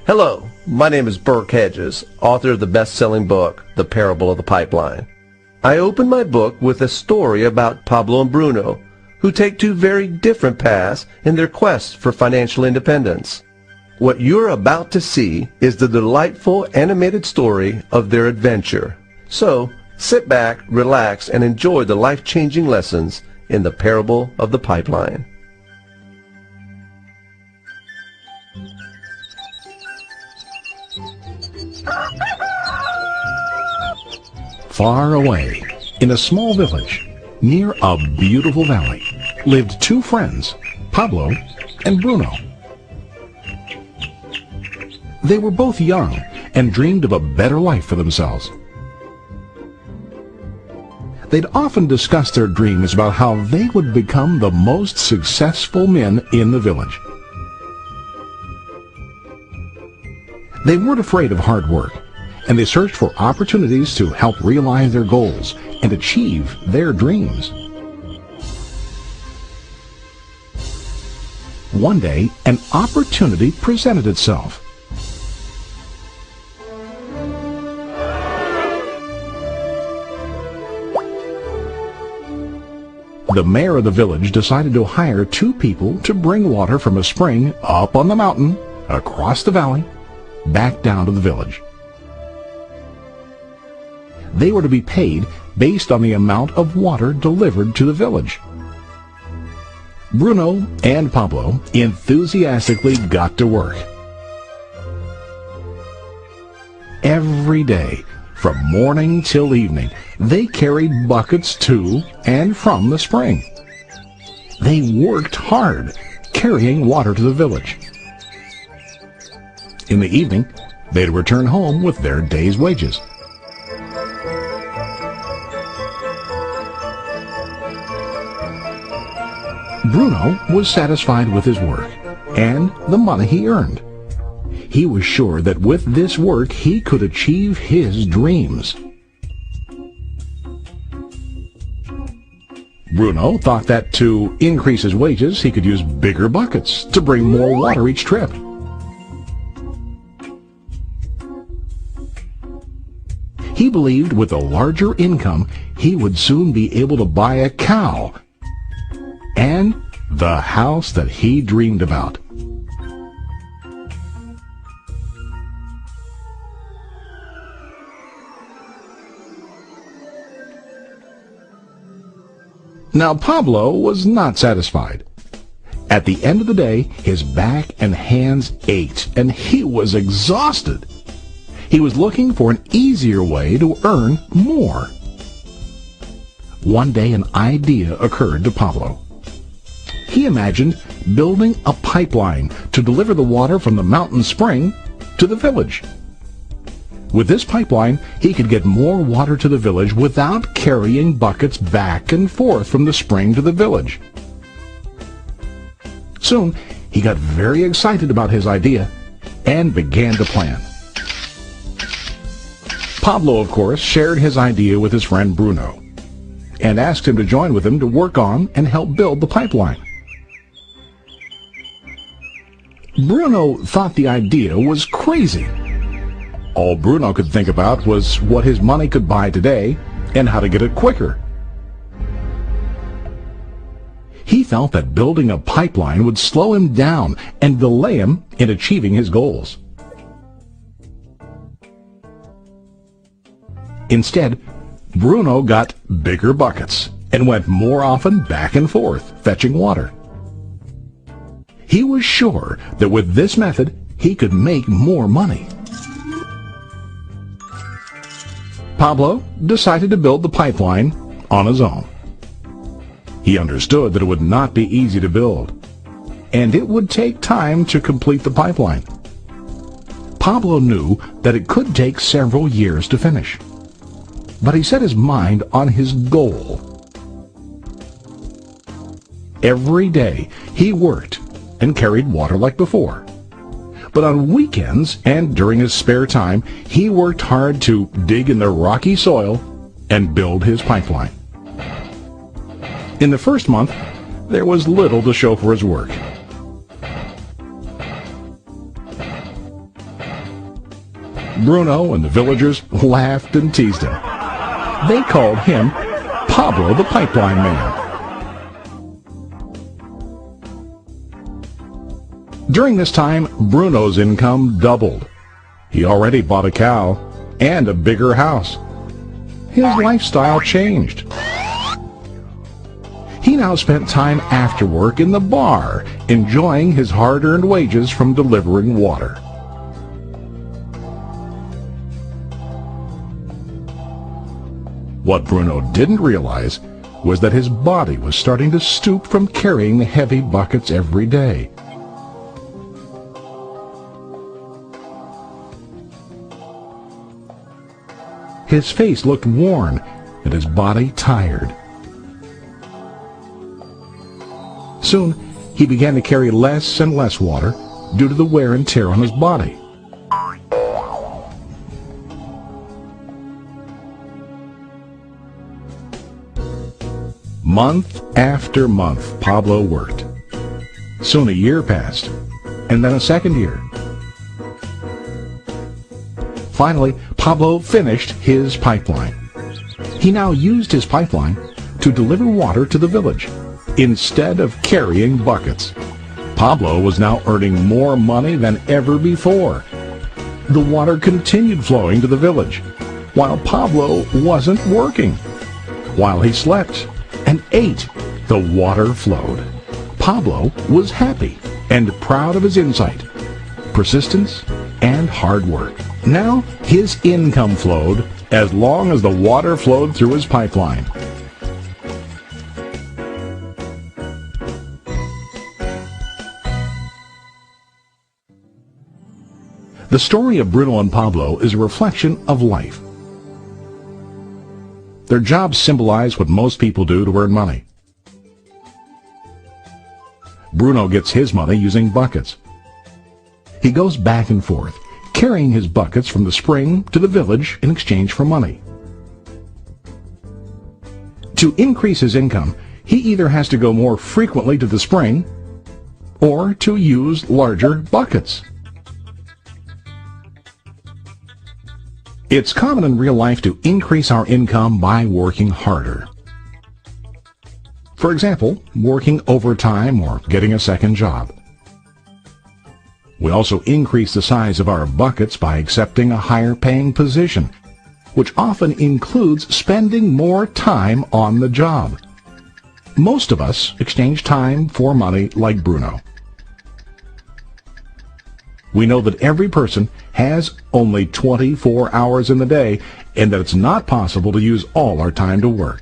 Hello, my name is Burke Hedges, author of the best-selling book, The Parable of the Pipeline. I open my book with a story about Pablo and Bruno, who take two very different paths in their quest for financial independence. What you're about to see is the delightful animated story of their adventure. So, sit back, relax, and enjoy the life-changing lessons in The Parable of the Pipeline. Far away, in a small village, near a beautiful valley, lived two friends, Pablo and Bruno. They were both young and dreamed of a better life for themselves. They'd often discuss their dreams about how they would become the most successful men in the village. They weren't afraid of hard work, and they searched for opportunities to help realize their goals and achieve their dreams. One day, an opportunity presented itself. The mayor of the village decided to hire two people to bring water from a spring up on the mountain, across the valley, back down to the village. They were to be paid based on the amount of water delivered to the village. Bruno and Pablo enthusiastically got to work. Every day, from morning till evening, they carried buckets to and from the spring. They worked hard, carrying water to the village. In the evening, they'd return home with their day's wages. Bruno was satisfied with his work and the money he earned. He was sure that with this work he could achieve his dreams. Bruno thought that to increase his wages he could use bigger buckets to bring more water each trip. He believed with a larger income he would soon be able to buy a cow and the house that he dreamed about. Now Pablo was not satisfied. At the end of the day, his back and hands ached, and he was exhausted. He was looking for an easier way to earn more. One day an idea occurred to Pablo. He imagined building a pipeline to deliver the water from the mountain spring to the village. With this pipeline, he could get more water to the village without carrying buckets back and forth from the spring to the village. Soon, he got very excited about his idea and began to plan. Pablo, of course, shared his idea with his friend Bruno and asked him to join with him to work on and help build the pipeline. Bruno thought the idea was crazy. All Bruno could think about was what his money could buy today and how to get it quicker. He felt that building a pipeline would slow him down and delay him in achieving his goals. Instead, Bruno got bigger buckets and went more often back and forth, fetching water. He was sure that with this method, he could make more money. Pablo decided to build the pipeline on his own. He understood that it would not be easy to build, and it would take time to complete the pipeline. Pablo knew that it could take several years to finish, but he set his mind on his goal. Every day he worked and carried water like before. But on weekends and during his spare time, he worked hard to dig in the rocky soil and build his pipeline. In the first month, there was little to show for his work. Bruno and the villagers laughed and teased him. They called him Pablo the Pipeline Man. During this time, Bruno's income doubled. He already bought a cow and a bigger house. His lifestyle changed. He now spent time after work in the bar, enjoying his hard-earned wages from delivering water. What Bruno didn't realize was that his body was starting to stoop from carrying the heavy buckets every day. His face looked worn and his body tired. Soon, he began to carry less and less water due to the wear and tear on his body. Month after month, Pablo worked. Soon a year passed, and then a second year. Finally, Pablo finished his pipeline. He now used his pipeline to deliver water to the village instead of carrying buckets. Pablo was now earning more money than ever before. The water continued flowing to the village, while Pablo wasn't working. While he slept and ate, the water flowed. Pablo was happy and proud of his insight, persistence, and hard work. Now his income flowed as long as the water flowed through his pipeline. The story of Bruno and Pablo is a reflection of life. Their jobs symbolize what most people do to earn money. Bruno gets his money using buckets. He goes back and forth, carrying his buckets from the spring to the village in exchange for money. To increase his income, he either has to go more frequently to the spring or to use larger buckets. It's common in real life to increase our income by working harder. For example, working overtime or getting a second job. We also increase the size of our buckets by accepting a higher-paying position, which often includes spending more time on the job. Most of us exchange time for money like Bruno. We know that every person has only 24 hours in the day and that it's not possible to use all our time to work.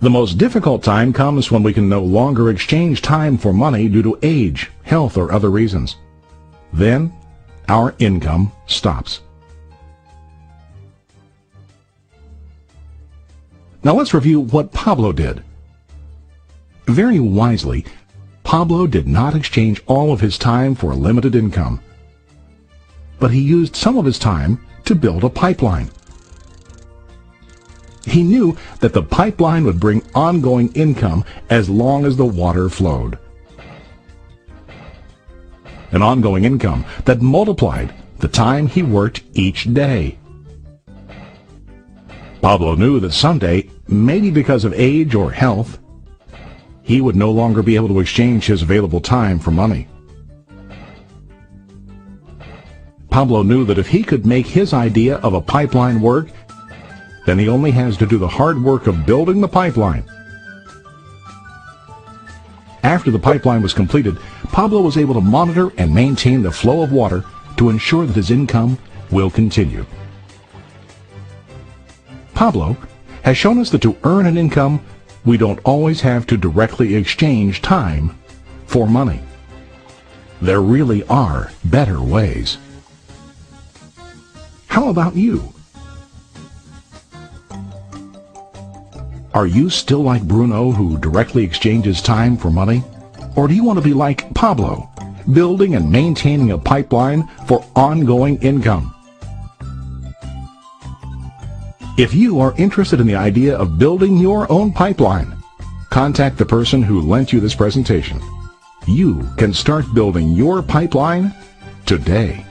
The most difficult time comes when we can no longer exchange time for money due to age, health, or other reasons. Then, our income stops. Now let's review what Pablo did. Very wisely, Pablo did not exchange all of his time for a limited income, but he used some of his time to build a pipeline. He knew that the pipeline would bring ongoing income as long as the water flowed. An ongoing income that multiplied the time he worked each day. Pablo knew that someday, maybe because of age or health, he would no longer be able to exchange his available time for money. Pablo knew that if he could make his idea of a pipeline work, then he only has to do the hard work of building the pipeline. After the pipeline was completed, Pablo was able to monitor and maintain the flow of water to ensure that his income will continue. Pablo has shown us that to earn an income, we don't always have to directly exchange time for money. There really are better ways. How about you? Are you still like Bruno, who directly exchanges time for money? Or do you want to be like Pablo, building and maintaining a pipeline for ongoing income? If you are interested in the idea of building your own pipeline, contact the person who lent you this presentation. You can start building your pipeline today.